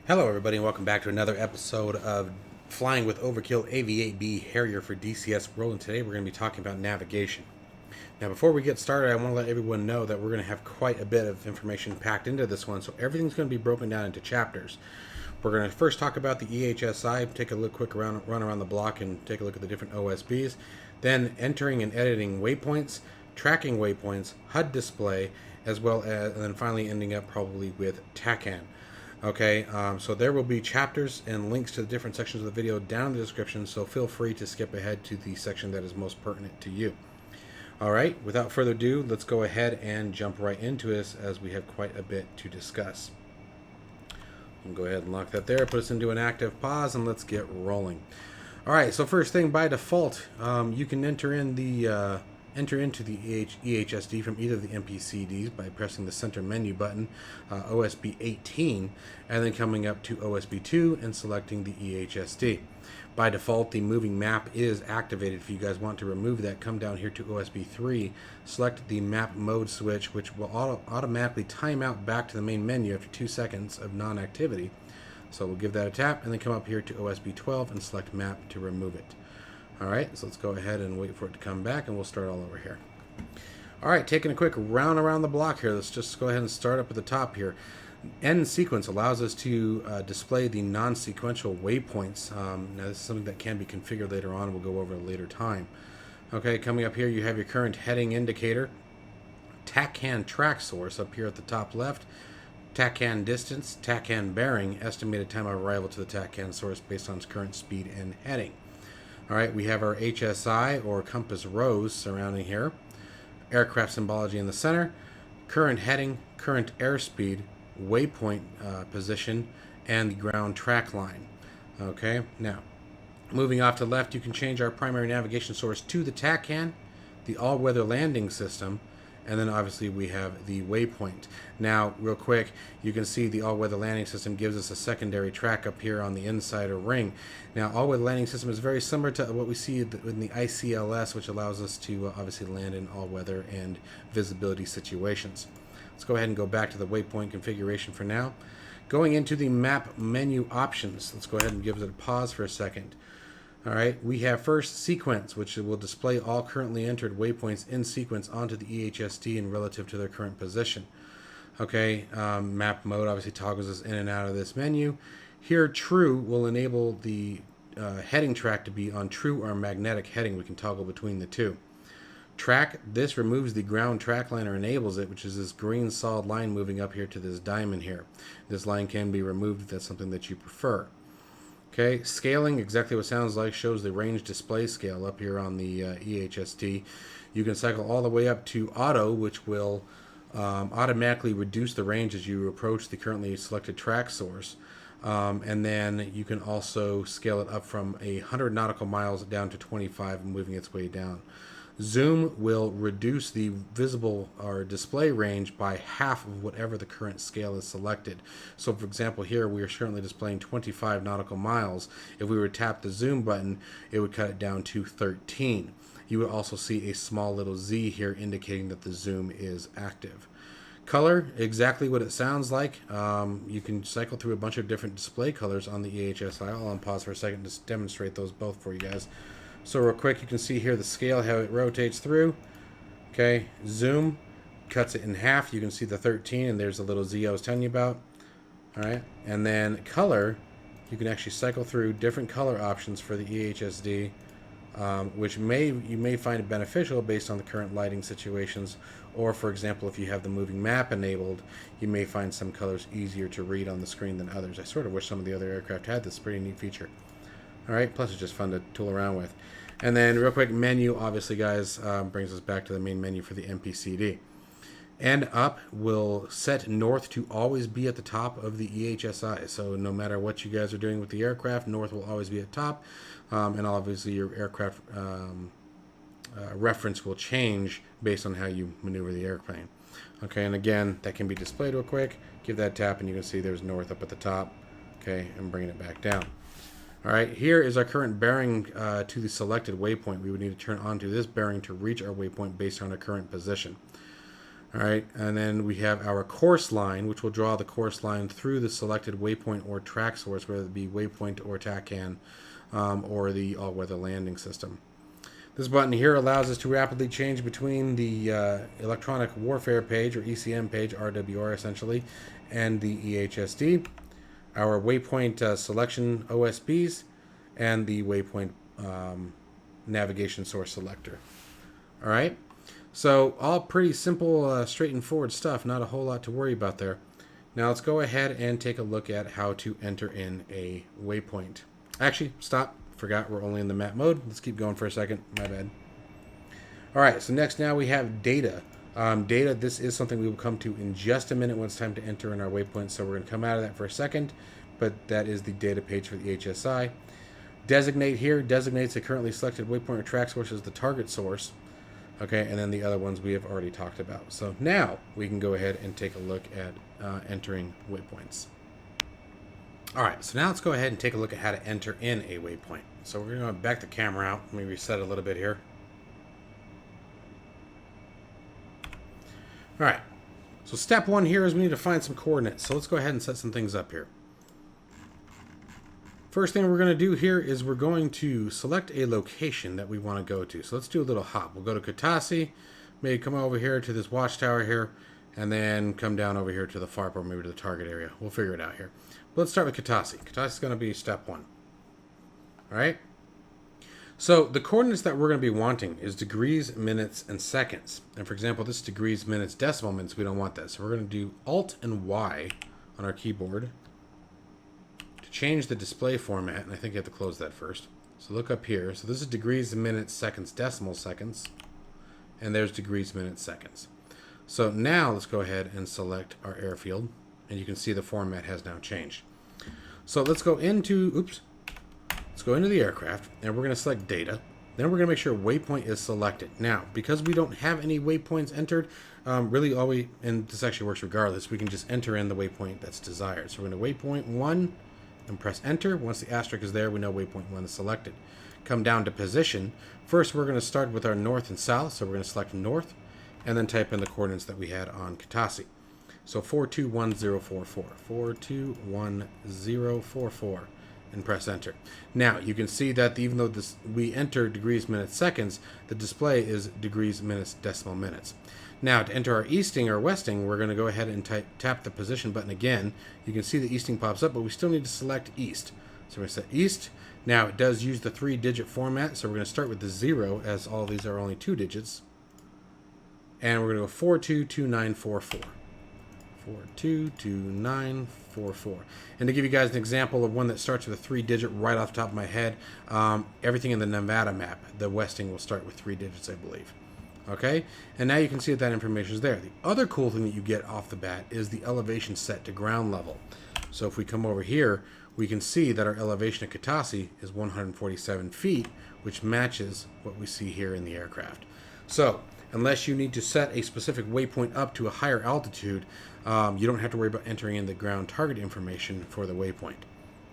Hello, everybody, and welcome back to another episode of Flying with Overkill AV-8B Harrier for DCS World. And today we're going to be talking about navigation. Now, before we get started, I want to let everyone know that we're going to have quite a bit of information packed into this one, so everything's going to be broken down into chapters. We're going to first talk about the EHSI, take a quick run around the block and take a look at the different OSBs, then entering and editing waypoints, tracking waypoints, HUD display, as well as, and then finally ending up probably with TACAN. Okay, so there will be chapters and links to the different sections of the video down in the description, so feel free to skip ahead to the section that is most pertinent to you. Alright, without further ado, let's go ahead and jump right into this as we have quite a bit to discuss. We'll go ahead and lock that there, put us into an active pause, and let's get rolling. Alright, so first thing, by default, you can enter into the EHSD from either of the MPCDs by pressing the center menu button, OSB 18, and then coming up to OSB 2 and selecting the EHSD. By default, the moving map is activated. If you guys want to remove that, come down here to OSB 3, select the map mode switch, which will automatically time out back to the main menu after 2 seconds of non-activity. So we'll give that a tap and then come up here to OSB 12 and select map to remove it. Alright, so let's go ahead and wait for it to come back and we'll start all over here. Alright, taking a quick round around the block here, let's just go ahead and start up at the top here. End sequence allows us to display the non-sequential waypoints. Now this is something that can be configured later on, we'll go over at a later time. Okay, coming up here you have your current heading indicator, TACAN track source up here at the top left, TACAN distance, TACAN bearing, estimated time of arrival to the TACAN source based on its current speed and heading. Alright, we have our HSI or compass rose surrounding here, aircraft symbology in the center, current heading, current airspeed, waypoint position, and the ground track line. Okay, now moving off to the left, you can change our primary navigation source to the TACAN, the all-weather landing system, and then obviously we have the waypoint. Now, real quick, you can see the all-weather landing system gives us a secondary track up here on the insider ring. Now, all-weather landing system is very similar to what we see in the ICLS, which allows us to obviously land in all-weather and visibility situations. Let's go ahead and go back to the waypoint configuration for now. Going into the map menu options, let's go ahead and give it a pause for a second. Alright, we have first sequence, which will display all currently entered waypoints in sequence onto the EHSD and relative to their current position. Okay, map mode obviously toggles us in and out of this menu. Here, true will enable the heading track to be on true or magnetic heading. We can toggle between the two. Track, this removes the ground track line or enables it, which is this green solid line moving up here to this diamond here. This line can be removed if that's something that you prefer. Okay, scaling, exactly what it sounds like, shows the range display scale up here on the EHSD. You can cycle all the way up to auto, which will automatically reduce the range as you approach the currently selected track source. And then you can also scale it up from 100 nautical miles down to 25, moving its way down. Zoom will reduce the visible or display range by half of whatever the current scale is selected. So for example, here we are currently displaying 25 nautical miles. If we were to tap the zoom button, it would cut it down to 13. You would also see a small little Z here indicating that the zoom is active. Color, exactly what it sounds like. You can cycle through a bunch of different display colors on the EHSI. I'll unpause for a second to demonstrate those both for you guys. So real quick, you can see here the scale, how it rotates through. Okay, zoom, cuts it in half. You can see the 13, and there's the little Z I was telling you about. Alright, and then color, you can actually cycle through different color options for the EHSD, which you may find it beneficial based on the current lighting situations, or for example, if you have the moving map enabled, you may find some colors easier to read on the screen than others. I sort of wish some of the other aircraft had this pretty neat feature. Alright, plus it's just fun to tool around with. And then real quick, menu, obviously guys, brings us back to the main menu for the MPCD. And up will set north to always be at the top of the EHSI. So no matter what you guys are doing with the aircraft, north will always be at top. And obviously your aircraft reference will change based on how you maneuver the airplane. Okay, and again, that can be displayed real quick. Give that a tap and you can see there's north up at the top. Okay, and bringing it back down. Alright, here is our current bearing to the selected waypoint. We would need to turn onto this bearing to reach our waypoint based on our current position. All right, and then we have our course line, which will draw the course line through the selected waypoint or track source, whether it be Waypoint or TACAN, or the all-weather landing system. This button here allows us to rapidly change between the electronic warfare page, or ECM page, RWR essentially, and the EHSD, our waypoint selection OSBs, and the waypoint navigation source selector. All right, so all pretty simple, straight and forward stuff, not a whole lot to worry about there. Now let's go ahead and take a look at how to enter in a waypoint. Actually, stop. Forgot we're only in the map mode. Let's keep going for a second. My bad. All right, so next now we have data. Data, this is something we will come to in just a minute when it's time to enter in our waypoint. So we're going to come out of that for a second, but that is the data page for the HSI. Designate here designates a currently selected waypoint or track source as the target source. Okay, and then the other ones we have already talked about. So now we can go ahead and take a look at entering waypoints. All right, so now let's go ahead and take a look at how to enter in a waypoint. So we're going to back the camera out. Let me reset a little bit here. All right, so step one here is we need to find some coordinates. So let's go ahead and set some things up here. First thing we're going to do here is we're going to select a location that we want to go to. So let's do a little hop. We'll go to Katasi, maybe come over here to this watchtower here, and then come down over here to the FARP or maybe to the target area. We'll figure it out here. But let's start with Katasi. Katasi is going to be step one. All right. So the coordinates that we're going to be wanting is degrees, minutes, and seconds. And for example, this is degrees, minutes, decimal minutes. We don't want that. So we're going to do Alt and Y on our keyboard to change the display format. And I think you have to close that first. So look up here. So this is degrees, minutes, seconds, decimal seconds. And there's degrees, minutes, seconds. So now let's go ahead and select our airfield. And you can see the format has now changed. So let's go into, let's go into the aircraft, and we're going to select data. Then we're going to make sure waypoint is selected. Now, because we don't have any waypoints entered, really all we, and this actually works regardless, we can just enter in the waypoint that's desired. So we're going to waypoint 1 and press enter. Once the asterisk is there, we know waypoint 1 is selected. Come down to position. First, we're going to start with our north and south. So we're going to select north, and then type in the coordinates that we had on Katasi. So 421044, 421044, and press enter. Now you can see that even though we enter degrees, minutes, seconds, the display is degrees, minutes, decimal minutes. Now to enter our easting or westing, we're going to go ahead and tap the position button again. You can see the easting pops up, but we still need to select east. So we're going to set east. Now it does use the 3-digit format, so we're going to start with the 0 as all these are only 2 digits. And we're going to go 422944. 422944. And to give you guys an example of one that starts with a 3-digit right off the top of my head, everything in the Nevada map, the westing will start with 3 digits, I believe. Okay, and now you can see that information is there. The other cool thing that you get off the bat is the elevation set to ground level. So if we come over here, we can see that our elevation at Katasi is 147 feet, which matches what we see here in the aircraft. So unless you need to set a specific waypoint up to a higher altitude, you don't have to worry about entering in the ground target information for the waypoint.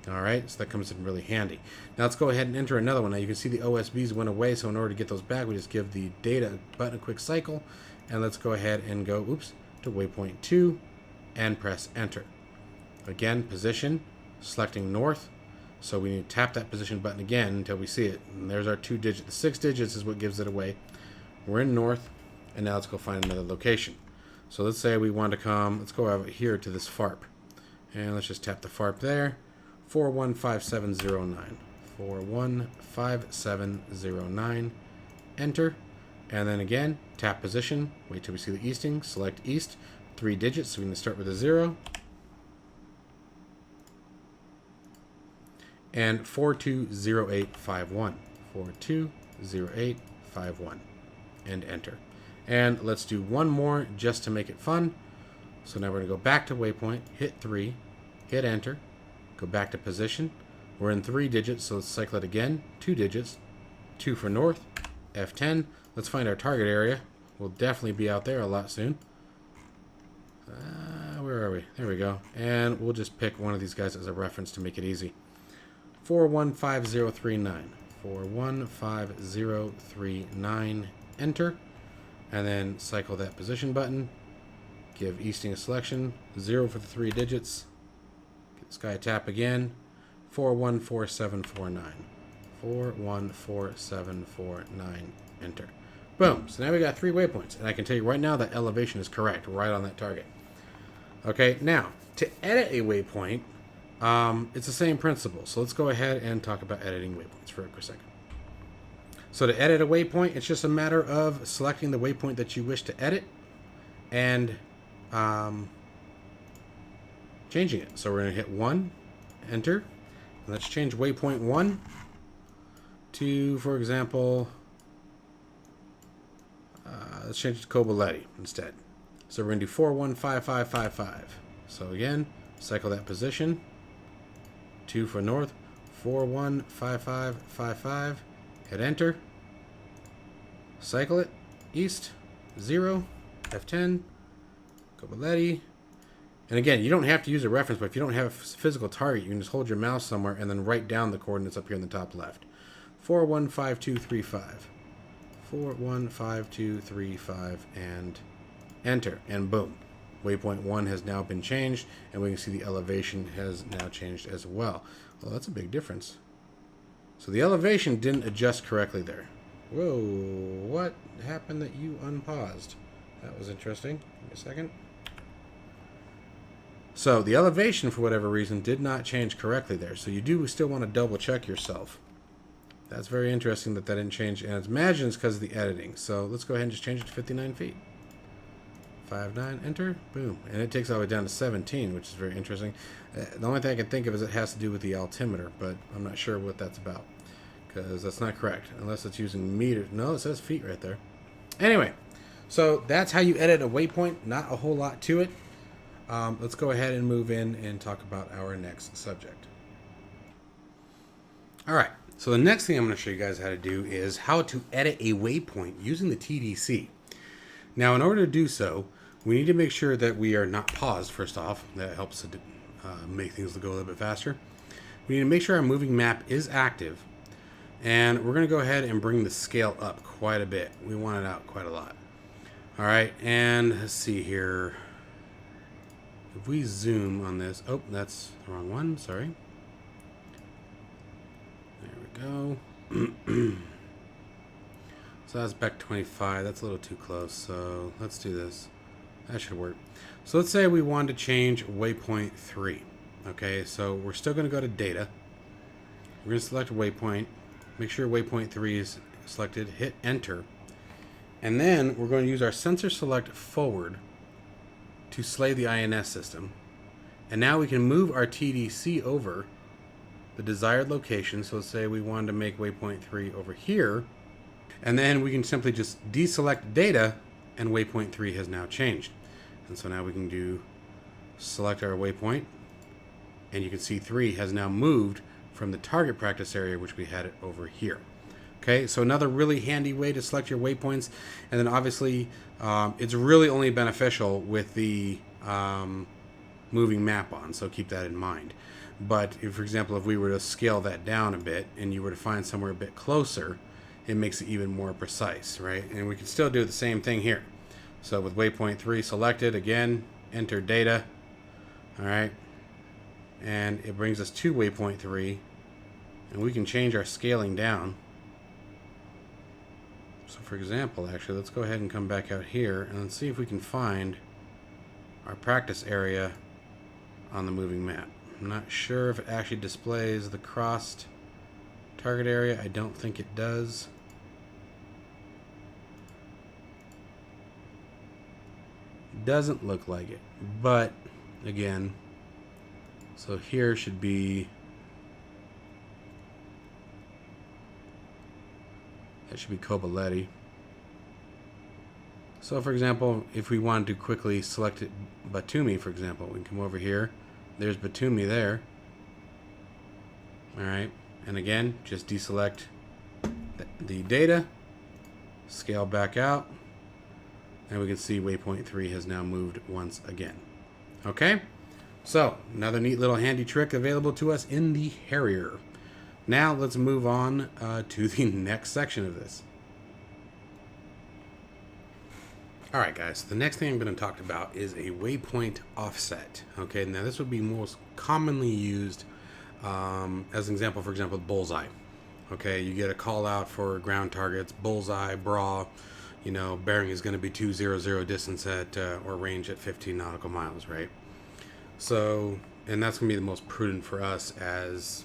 All right, so that comes in really handy. Now let's go ahead and enter another one. Now you can see the OSBs went away, so in order to get those back, we just give the data button a quick cycle, and let's go ahead and go, to waypoint 2, and press enter. Again, position, selecting north, so we need to tap that position button again until we see it. And there's our 2 digits. The 6 digits is what gives it away. We're in north, and now let's go find another location. So let's say we want to come, let's go over here to this FARP. And let's just tap the FARP there. 415709. 415709. Enter. And then again, tap position. Wait till we see the easting. Select east. 3 digits, so we can start with a 0. And 420851. 420851. And enter. And let's do one more just to make it fun. So now we're going to go back to waypoint, hit 3, hit enter, go back to position. We're in 3 digits, so let's cycle it again. 2 digits, 2 for north, F10. Let's find our target area. We'll definitely be out there a lot soon. Where are we? There we go. And we'll just pick one of these guys as a reference to make it easy. 415039. 415039. Enter. And then cycle that position button. Give easting a selection, 0 for the 3 digits. Get this guy a tap again, 414749. 414749, enter. Boom. So now we got 3 waypoints, and I can tell you right now that elevation is correct, right on that target. Okay, now to edit a waypoint, it's the same principle. So let's go ahead and talk about editing waypoints for a quick second. So to edit a waypoint, it's just a matter of selecting the waypoint that you wish to edit and changing it. So we're going to hit 1, enter. And let's change waypoint 1 to, for example, let's change it to Kobaletti instead. So we're going to do 415555. So again, cycle that position. 2 for north, 415555. Hit enter. Cycle it. East, 0, F10, Kobaletti. And again, you don't have to use a reference, but if you don't have a physical target, you can just hold your mouse somewhere and then write down the coordinates up here in the top left. 415235. 415235 and enter. And boom. Waypoint 1 has now been changed, and we can see the elevation has now changed as well. Well, that's a big difference. So the elevation didn't adjust correctly there. Whoa, what happened that you unpaused? That was interesting. Give me a second. So the elevation, for whatever reason, did not change correctly there. So you do still want to double check yourself. That's very interesting that didn't change, and I imagine it's because of the editing. So let's go ahead and just change it to 59 feet. 59, enter, boom. And it takes all the way down to 17, which is very interesting. The only thing I can think of is it has to do with the altimeter, but I'm not sure what that's about, because that's not correct, unless it's using meters. No, it says feet right there. Anyway, so that's how you edit a waypoint. Not a whole lot to it. Let's go ahead and move in and talk about our next subject. All right, so the next thing I'm going to show you guys how to do is how to edit a waypoint using the TDC. Now, in order to do so, we need to make sure that we are not paused, first off. That helps to make things go a little bit faster. We need to make sure our moving map is active. And we're going to go ahead and bring the scale up quite a bit. We want it out quite a lot. All right, and let's see here. If we zoom on this, oh, that's the wrong one, sorry. There we go. So that's back 25. That's a little too close. So let's do this. That should work. So let's say we want to change waypoint 3. Okay, so we're still going to go to data. We're going to select waypoint. Make sure waypoint 3 is selected. Hit enter. And then we're going to use our sensor select forward to slay the INS system. And now we can move our TDC over the desired location. So let's say we wanted to make waypoint 3 over here. And then we can simply just deselect data, and waypoint 3 has now changed. And so now we can do select our waypoint, and you can see 3 has now moved from the target practice area, which we had it over here. Okay, so another really handy way to select your waypoints. And then obviously it's really only beneficial with the moving map on, so keep that in mind. But if, for example, if we were to scale that down a bit and you were to find somewhere a bit closer, it makes it even more precise, right? And we can still do the same thing here. So with waypoint 3 selected, again, enter data, all right? And it brings us to waypoint 3, and we can change our scaling down. So for example, actually, let's go ahead and come back out here, and let's see if we can find our practice area on the moving map. I'm not sure if it actually displays the crossed target area. I don't think it does. Doesn't look like it, but again, so here should be, that should be Kobaletti. So for example, if we wanted to quickly select it, Batumi, for example, we can come over here. There's Batumi there. All right. And again, just deselect the data, scale back out, and we can see waypoint 3 has now moved once again. Okay, so another neat little handy trick available to us in the Harrier. Now let's move on to the next section of this. Alright guys, the next thing I'm going to talk about is a waypoint offset. Okay, now this would be most commonly used as an example, for example, bullseye. Okay, you get a call out for ground targets, bullseye, bra, you know, bearing is going to be 200 distance at, or range at 15 nautical miles, right? So, and that's going to be the most prudent for us as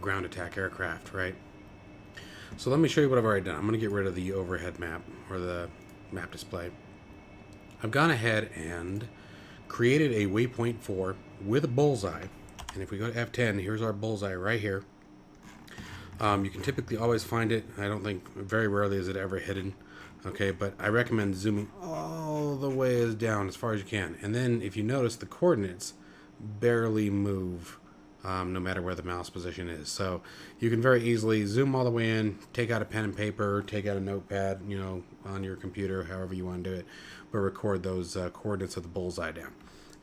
ground attack aircraft, right? So let me show you what I've already done. I'm going to get rid of the overhead map, or the map display. I've gone ahead and created a waypoint 4 with a bullseye. And if we go to F10, here's our bullseye right here. You can typically always find it. I don't think, very rarely is it ever hidden. Okay, but I recommend zooming all the way down as far as you can. And then if you notice, the coordinates barely move no matter where the mouse position is. So you can very easily zoom all the way in, take out a pen and paper, take out a notepad, you know, on your computer, however you want to do it, but record those coordinates of the bullseye down.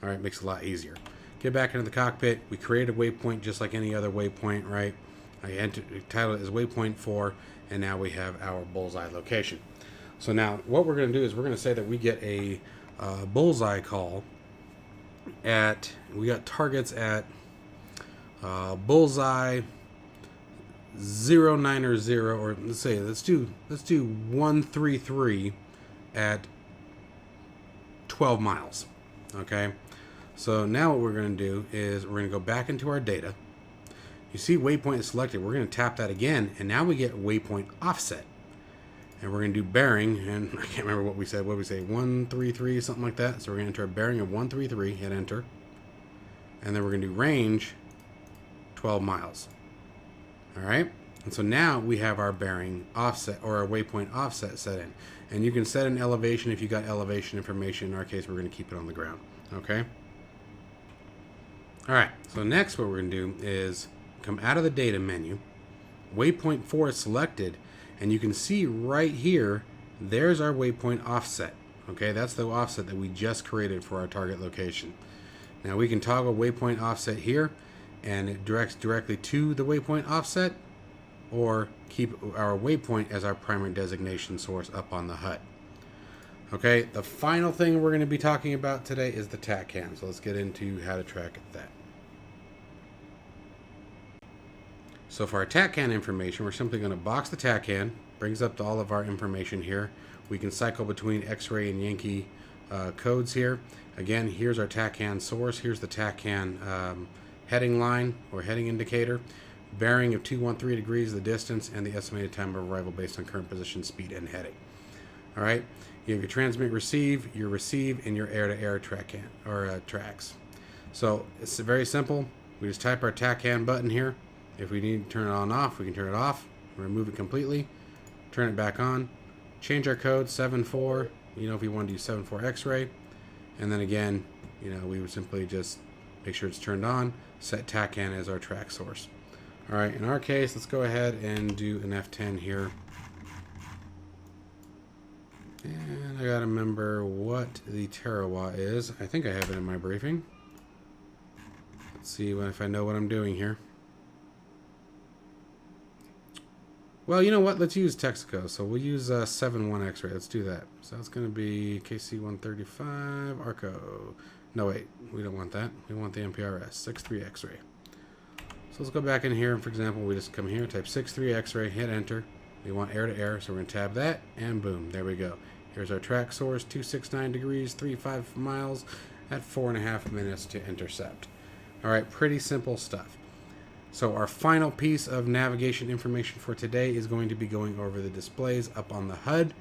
All right, makes it a lot easier. Get back into the cockpit. We create a waypoint just like any other waypoint, right? I title it as Waypoint 4, and now we have our bullseye location. So now what we're going to do is we're going to say that we get a bullseye call at, we got targets at bullseye 090, or let's do 133 at 12 miles. Okay, so now what we're going to do is we're going to go back into our data. You see waypoint is selected. We're going to tap that again, and now we get waypoint offset. And we're going to do bearing, and I can't remember what we said. What did we say? 133, something like that. So we're going to enter a bearing of 133, hit enter. And then we're going to do range 12 miles. All right? And so now we have our bearing offset, or our waypoint offset set in. And you can set an elevation if you got elevation information. In our case, we're going to keep it on the ground. Okay? All right. So next what we're going to do is come out of the data menu. Waypoint 4 is selected, and you can see right here, there's our waypoint offset. Okay, that's the offset that we just created for our target location. Now we can toggle waypoint offset here, and it directs directly to the waypoint offset, or keep our waypoint as our primary designation source up on the HUD. Okay, the final thing we're going to be talking about today is the TACAN. So let's get into how to track that. So for our TACAN information, we're simply going to box the TACAN, brings up all of our information here. We can cycle between X-ray and Yankee codes here. Again, here's our TACAN source. Here's the TACAN heading line or heading indicator. Bearing of 213 degrees, the distance, and the estimated time of arrival based on current position, speed, and heading. All right. You have your transmit, receive, your receive, and your air-to-air TACAN or tracks. So it's very simple. We just type our TACAN button here. If we need to turn it on and off, we can turn it off, remove it completely, turn it back on, change our code 74, you know, if you want to do 74 X-ray, and then again, you know, we would simply just make sure it's turned on, set TACAN as our track source. All right, in our case, let's go ahead and do an F10 here. And I gotta remember what the terawatt is. I think I have it in my briefing. Let's see if I know what I'm doing here. Well, you know what? Let's use Texaco. So we'll use 7.1 X-ray. Let's do that. So that's going to be KC-135 ARCO. No, wait. We don't want that. We want the MPRS. 6.3 X-ray. So let's go back in here. For example, we just come here, type 6.3 X-ray, hit enter. We want air-to-air, so we're going to tab that, and boom. There we go. Here's our track source, 269 degrees, 35 miles at 4.5 minutes to intercept. All right, pretty simple stuff. So our final piece of navigation information for today is going to be going over the displays up on the HUD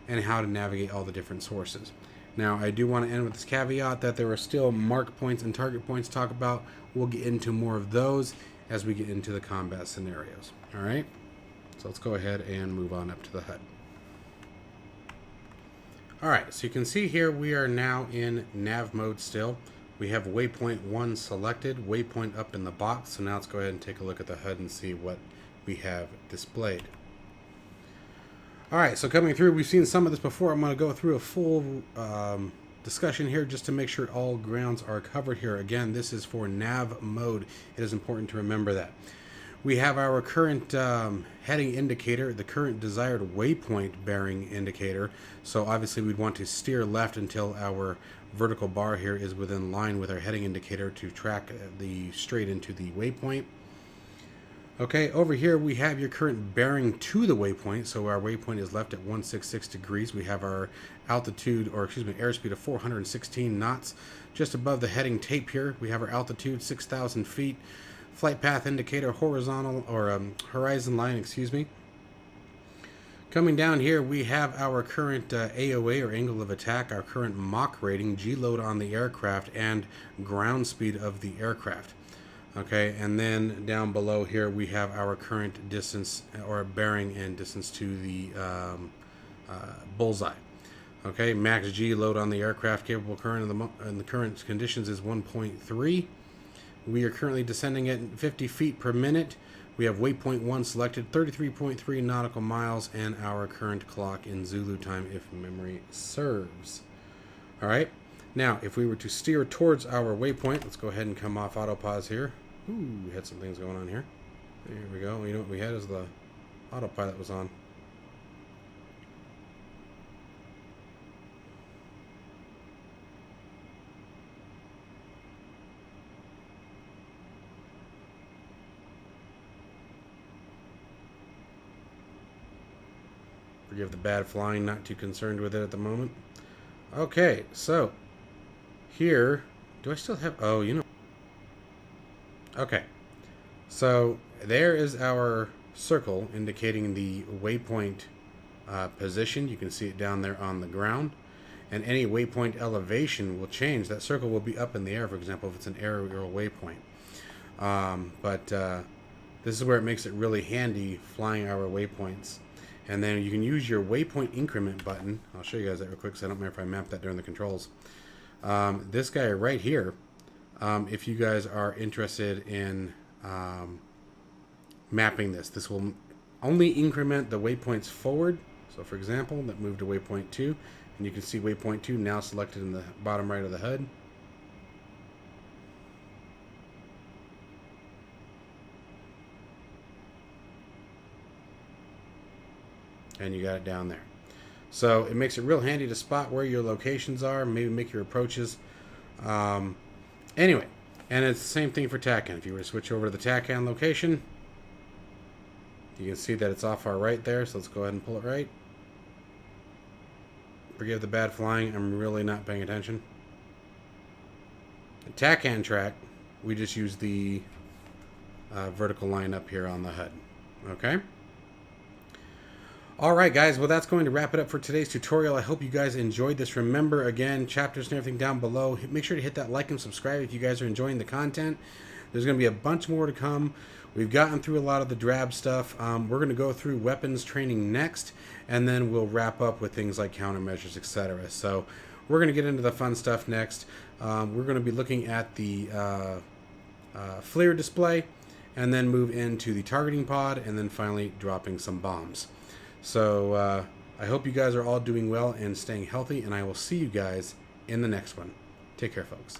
and how to navigate all the different sources. Now, I do want to end with this caveat that there are still mark points and target points to talk about. We'll get into more of those as we get into the combat scenarios. All right? So let's go ahead and move on up to the HUD. All right, so you can see here we are now in nav mode still. We have waypoint 1 selected, waypoint up in the box. So now let's go ahead and take a look at the HUD and see what we have displayed. All right, so coming through, we've seen some of this before. I'm going to go through a full discussion here just to make sure all grounds are covered here. Again, this is for nav mode. It is important to remember that. We have our current heading indicator, the current desired waypoint bearing indicator. So obviously we'd want to steer left until our vertical bar here is within line with our heading indicator to track the straight into the waypoint. Okay, over here we have your current bearing to the waypoint. So our waypoint is left at 166 degrees. We have our altitude, or excuse me, airspeed of 416 knots. Just above the heading tape here, we have our altitude, 6,000 feet. Flight path indicator, horizontal, or horizon line, excuse me. Coming down here, we have our current AOA, or angle of attack, our current Mach rating, G-load on the aircraft, and ground speed of the aircraft. Okay, and then down below here we have our current distance, or bearing and distance to the bullseye. Okay, max G load on the aircraft, capable current in the current conditions is 1.3. We are currently descending at 50 feet per minute. We have waypoint 1 selected, 33.3 nautical miles, and our current clock in Zulu time, if memory serves. All right. Now, if we were to steer towards our waypoint, let's go ahead and come off autopause here. Ooh, we had some things going on here. There we go. You know what we had is the autopilot was on. Forgive the bad flying, not too concerned with it at the moment. Okay, so here, do I still have, oh, you know. Okay, so there is our circle indicating the waypoint position. You can see it down there on the ground, and any waypoint elevation will change. That circle will be up in the air, for example, if it's an aerial waypoint. This is where it makes it really handy flying our waypoints. And then you can use your waypoint increment button. I'll show you guys that real quick, because I don't remember if I mapped that during the controls. This guy right here, if you guys are interested in mapping this will only increment the waypoints forward. So for example, that moved to waypoint 2, and you can see waypoint 2 now selected in the bottom right of the HUD. And you got it down there. So it makes it real handy to spot where your locations are, maybe make your approaches. Anyway, and it's the same thing for TACAN. If you were to switch over to the TACAN location, you can see that it's off our right there, so let's go ahead and pull it right. Forgive the bad flying, I'm really not paying attention. The TACAN track, we just use the vertical line up here on the HUD. Okay? Alright guys, well that's going to wrap it up for today's tutorial. I hope you guys enjoyed this. Remember, again, chapters and everything down below. Make sure to hit that like and subscribe if you guys are enjoying the content. There's going to be a bunch more to come. We've gotten through a lot of the drab stuff. We're going to go through weapons training next, and then we'll wrap up with things like countermeasures, etc. So we're going to get into the fun stuff next. We're going to be looking at the FLIR display, and then move into the targeting pod, and then finally dropping some bombs. So I hope you guys are all doing well and staying healthy, and I will see you guys in the next one. Take care, folks.